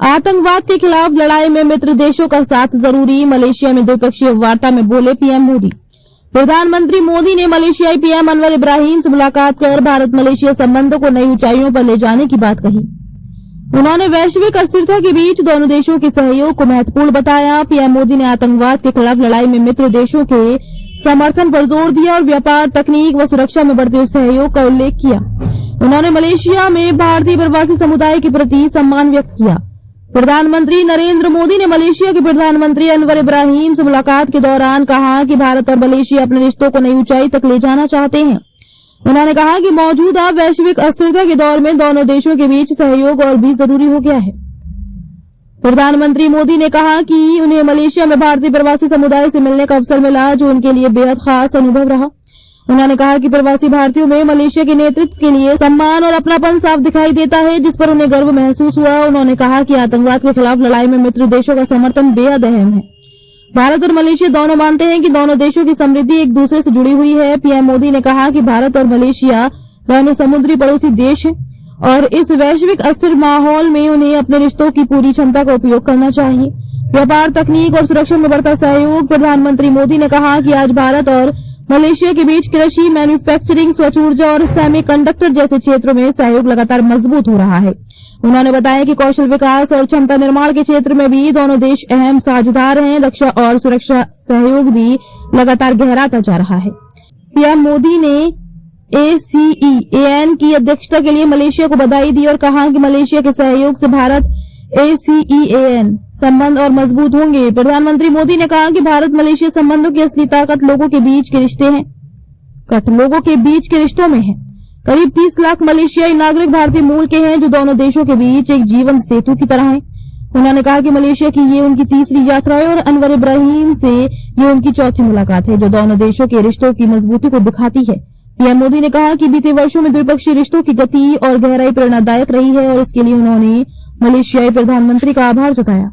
आतंकवाद के खिलाफ लड़ाई में मित्र देशों का साथ जरूरी। मलेशिया में द्विपक्षीय वार्ता में बोले पीएम मोदी। प्रधानमंत्री मोदी ने मलेशियाई पीएम अनवर इब्राहिम से मुलाकात कर भारत मलेशिया संबंधों को नई ऊंचाइयों पर ले जाने की बात कही। उन्होंने वैश्विक अस्थिरता के बीच दोनों देशों के सहयोग को महत्वपूर्ण बताया। पीएम मोदी ने आतंकवाद के खिलाफ लड़ाई में मित्र देशों के समर्थन पर जोर दिया और व्यापार, तकनीक व सुरक्षा में बढ़ते हुए सहयोग का उल्लेख किया। उन्होंने मलेशिया में भारतीय प्रवासी समुदाय के प्रति सम्मान व्यक्त किया। प्रधानमंत्री नरेंद्र मोदी ने मलेशिया के प्रधानमंत्री अनवर इब्राहिम से मुलाकात के दौरान कहा कि भारत और मलेशिया अपने रिश्तों को नई ऊंचाई तक ले जाना चाहते हैं। उन्होंने कहा कि मौजूदा वैश्विक अस्थिरता के दौर में दोनों देशों के बीच सहयोग और भी जरूरी हो गया है। प्रधानमंत्री मोदी ने कहा कि उन्हें मलेशिया में भारतीय प्रवासी समुदाय से मिलने का अवसर मिला, जो उनके लिए बेहद खास अनुभव रहा। उन्होंने कहा कि प्रवासी भारतीयों में मलेशिया के नेतृत्व के लिए सम्मान और अपनापन साफ दिखाई देता है, जिस पर उन्हें गर्व महसूस हुआ। उन्होंने कहा कि आतंकवाद के खिलाफ लड़ाई में मित्र देशों का समर्थन बेहद अहम है। भारत और मलेशिया दोनों मानते हैं कि दोनों देशों की समृद्धि एक दूसरे से जुड़ी हुई है। पीएम मोदी ने कहा कि भारत और मलेशिया दोनों समुद्री पड़ोसी देश हैं और इस वैश्विक अस्थिर माहौल में उन्हें अपने रिश्तों की पूरी क्षमता का उपयोग करना चाहिए। व्यापार, तकनीक और सुरक्षा में बढ़ता सहयोग। प्रधानमंत्री मोदी ने कहा कि आज भारत और मलेशिया के बीच कृषि, मैन्युफैक्चरिंग, स्वच्छ ऊर्जा और सेमीकंडक्टर जैसे क्षेत्रों में सहयोग लगातार मजबूत हो रहा है। उन्होंने बताया कि कौशल विकास और क्षमता निर्माण के क्षेत्र में भी दोनों देश अहम साझेदार हैं। रक्षा और सुरक्षा सहयोग भी लगातार गहराता जा रहा है। पीएम मोदी ने ASEAN की अध्यक्षता के लिए मलेशिया को बधाई दी और कहा कि मलेशिया के सहयोग से भारत ASEAN संबंध और मजबूत होंगे। प्रधानमंत्री मोदी ने कहा कि भारत मलेशिया संबंधों की असली ताकत लोगों के बीच के रिश्तों में है। करीब 30 लाख मलेशियाई नागरिक भारतीय मूल के हैं, जो दोनों देशों के बीच एक जीवंत सेतु की तरह हैं। उन्होंने कहा कि मलेशिया की ये उनकी तीसरी यात्रा है और अनवर इब्राहिम से ये उनकी चौथी मुलाकात है, जो दोनों देशों के रिश्तों की मजबूती को दिखाती है। पीएम मोदी ने कहा कि बीते वर्षों में द्विपक्षीय रिश्तों की गति और गहराई प्रेरणादायक रही है और इसके लिए उन्होंने मलेशियाई प्रधानमंत्री का आभार जताया।